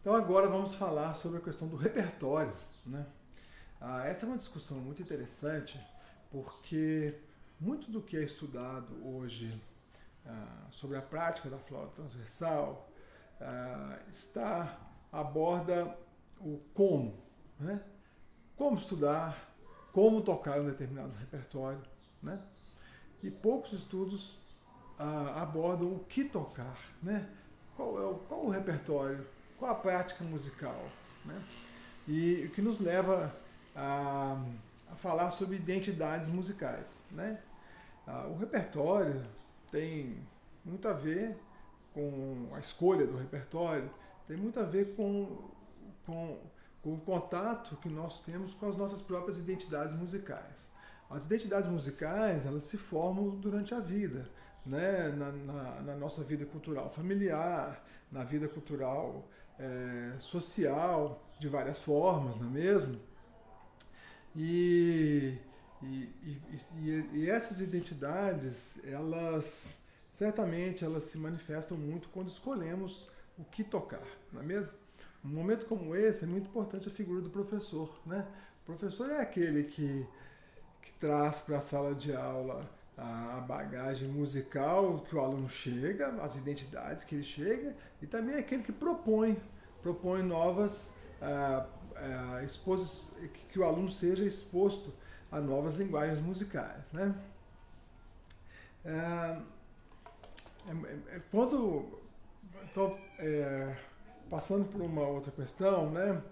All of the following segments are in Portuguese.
Então agora vamos falar sobre a questão do repertório, né? Essa é uma discussão muito interessante porque muito do que é estudado hoje sobre a prática da flauta transversal aborda o como, né? Como estudar, como tocar um determinado repertório, né? E poucos estudos abordam o que tocar, né? Qual o repertório, qual a prática musical, né? E o que nos leva a falar sobre identidades musicais, né? O repertório tem muito a ver com a escolha do repertório, tem muito a ver com o contato que nós temos com as nossas próprias identidades musicais. As identidades musicais, elas se formam durante a vida, né? Na nossa vida cultural familiar, na vida cultural social, de várias formas, não é mesmo? E essas identidades, certamente elas se manifestam muito quando escolhemos o que tocar, não é mesmo? Num momento como esse é muito importante a figura do professor, né? O professor é aquele que traz para a sala de aula a bagagem musical que o aluno chega, as identidades que ele chega, e também é aquele que propõe novas que o aluno seja exposto a novas linguagens musicais, né? Quando estou passando por uma outra questão, né?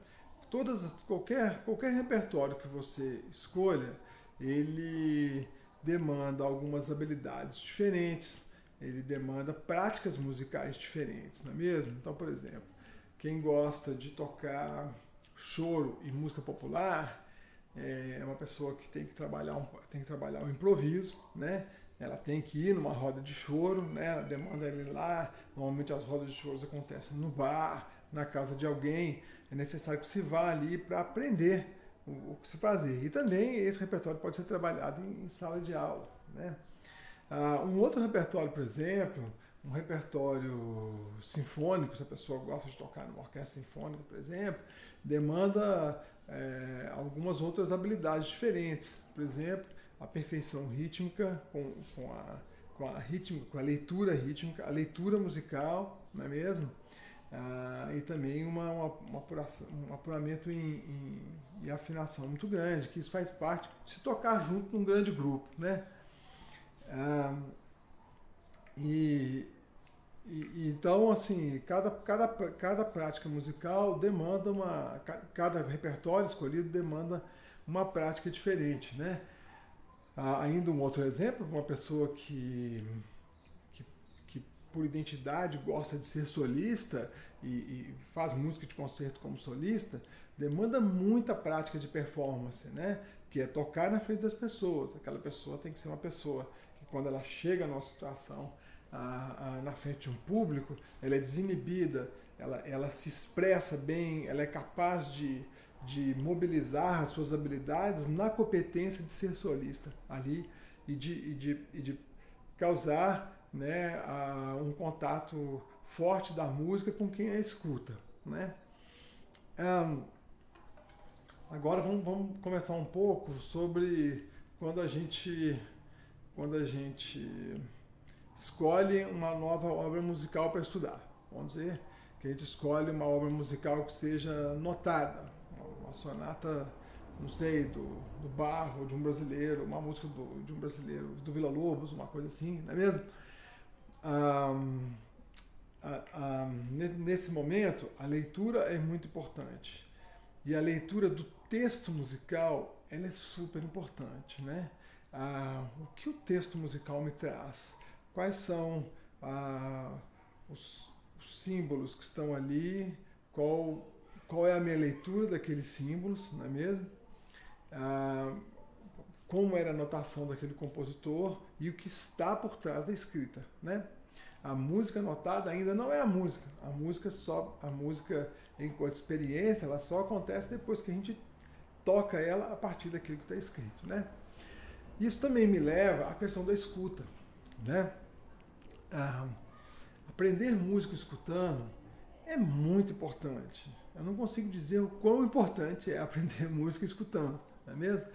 Qualquer repertório que você escolha, ele demanda algumas habilidades diferentes, ele demanda práticas musicais diferentes, não é mesmo? Então, por exemplo, quem gosta de tocar choro e música popular é uma pessoa que tem que trabalhar o improviso, né? Ela tem que ir numa roda de choro, né? Ela demanda ele lá. Normalmente as rodas de choros acontecem no bar, na casa de alguém. É necessário que se vá ali para aprender o que se fazer. E também esse repertório pode ser trabalhado em sala de aula, né? Um outro repertório, por exemplo, um repertório sinfônico, se a pessoa gosta de tocar numa orquestra sinfônica, por exemplo, demanda algumas outras habilidades diferentes. Por exemplo, a perfeição rítmica com a leitura rítmica, a leitura musical, não é mesmo? E também um apuramento e afinação muito grande, que isso faz parte de se tocar junto num grande grupo, né? Então, assim, cada prática musical demanda cada repertório escolhido demanda uma prática diferente, né? Ainda um outro exemplo, uma pessoa que por identidade gosta de ser solista e faz música de concerto como solista, demanda muita prática de performance, né? Que é tocar na frente das pessoas. Aquela pessoa tem que ser uma pessoa que, quando ela chega numa situação na frente de um público, ela é desinibida, ela se expressa bem, ela é capaz de mobilizar as suas habilidades na competência de ser solista ali e de causar, né, um contato forte da música com quem a escuta, né? Agora vamos começar um pouco sobre quando a gente escolhe uma nova obra musical para estudar. Vamos dizer que a gente escolhe uma obra musical que seja notada, uma sonata, não sei, do Bach, ou de um brasileiro, uma música de um brasileiro, do Villa-Lobos, uma coisa assim, não é mesmo? Nesse momento, a leitura é muito importante. E a leitura do texto musical, ela é super importante, né? O que o texto musical me traz? Quais são os símbolos que estão ali? Qual é a minha leitura daqueles símbolos, não é mesmo? Como era a notação daquele compositor e o que está por trás da escrita, né? A música notada ainda não é a música. A música enquanto experiência, ela só acontece depois que a gente toca ela a partir daquilo que está escrito, né? Isso também me leva à questão da escuta, né? Aprender música escutando é muito importante. Eu não consigo dizer o quão importante é aprender música escutando, não é mesmo?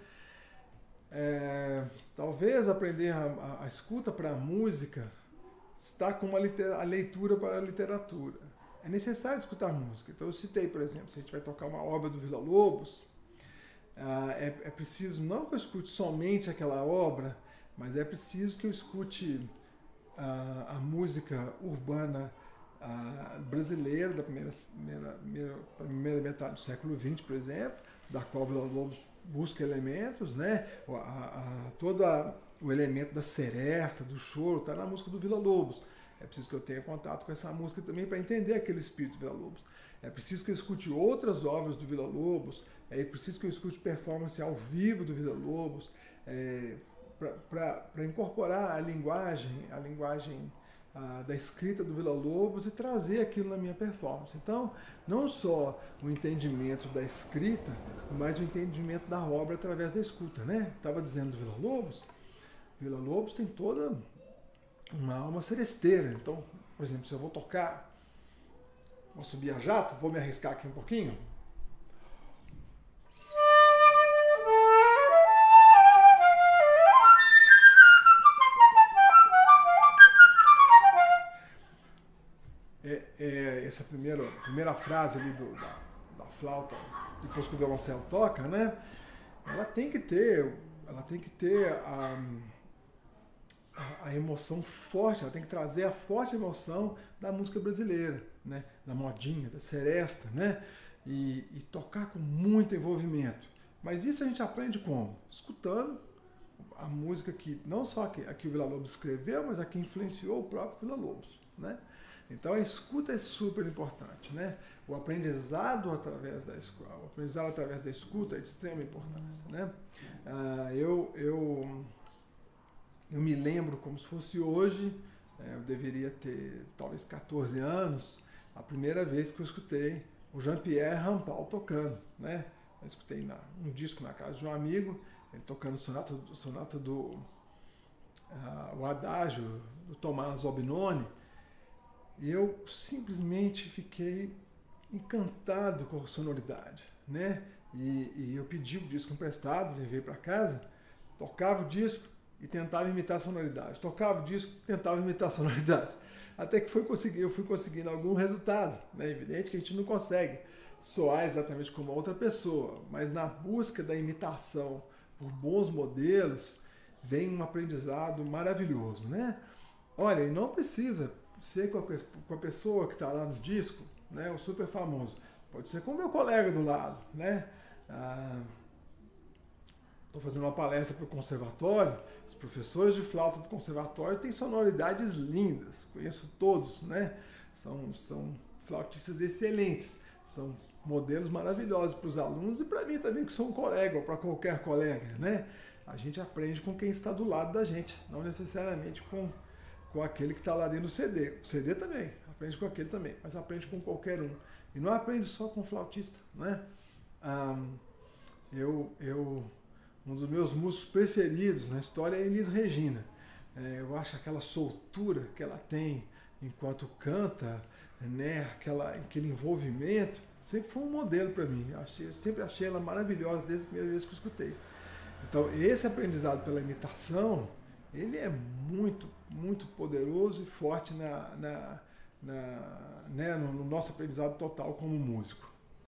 Talvez aprender a escuta para a música está como a leitura para a literatura. É necessário escutar música. Então eu citei, por exemplo, se a gente vai tocar uma obra do Villa-Lobos, é preciso não que eu escute somente aquela obra, mas é preciso que eu escute a música urbana brasileira da primeira metade do século XX, por exemplo, da qual Villa-Lobos busca elementos, né? Todo o elemento da seresta, do choro, está na música do Villa-Lobos. É preciso que eu tenha contato com essa música também para entender aquele espírito do Villa-Lobos. É preciso que eu escute outras obras do Villa-Lobos, é preciso que eu escute performance ao vivo do Villa-Lobos, para incorporar a linguagem da escrita do Villa-Lobos e trazer aquilo na minha performance. Então, não só o entendimento da escrita, mas o entendimento da obra através da escuta, né? Estava dizendo do Villa-Lobos tem toda uma alma seresteira. Então, por exemplo, se eu vou subir a jato, vou me arriscar aqui um pouquinho. Essa primeira frase ali da flauta, depois que o violoncelo toca, né? Ela tem que ter a emoção forte, ela tem que trazer a forte emoção da música brasileira, né? Da modinha, da seresta, né? E tocar com muito envolvimento. Mas isso a gente aprende como? Escutando a música que não só a que o Villa-Lobos escreveu, mas a que influenciou o próprio Villa-Lobos, né? Então a escuta é super importante, né? O aprendizado através da escuta é de extrema importância, né? Eu me lembro como se fosse hoje, eu deveria ter talvez 14 anos, a primeira vez que eu escutei o Jean-Pierre Rampal tocando, né? Eu escutei um disco na casa de um amigo, ele tocando sonata do o Adágio do Tomás Albinoni, e eu simplesmente fiquei encantado com a sonoridade, né? E eu pedi o disco emprestado, levei para casa, tocava o disco e tentava imitar a sonoridade. Tocava o disco, tentava imitar a sonoridade. Até que eu fui conseguindo algum resultado, né? É evidente que a gente não consegue soar exatamente como a outra pessoa, mas na busca da imitação por bons modelos, vem um aprendizado maravilhoso, né? Olha, e não precisa ser com a pessoa que está lá no disco, né, o super famoso. Pode ser com o meu colega do lado, né? Estou fazendo uma palestra para o conservatório. Os professores de flauta do conservatório têm sonoridades lindas. Conheço todos, né? São flautistas excelentes. São modelos maravilhosos para os alunos e para mim também, que sou um colega, ou para qualquer colega, né? A gente aprende com quem está do lado da gente, não necessariamente com aquele que está lá dentro do CD. O CD também, aprende com aquele também, mas aprende com qualquer um. E não aprende só com o flautista, né? Um dos meus músicos preferidos na história é Elis Regina. Eu acho aquela soltura que ela tem enquanto canta, né? Aquele envolvimento, sempre foi um modelo para mim. Eu sempre achei ela maravilhosa desde a primeira vez que eu escutei. Então, esse aprendizado pela imitação, ele é muito, muito poderoso e forte no nosso aprendizado total como músico.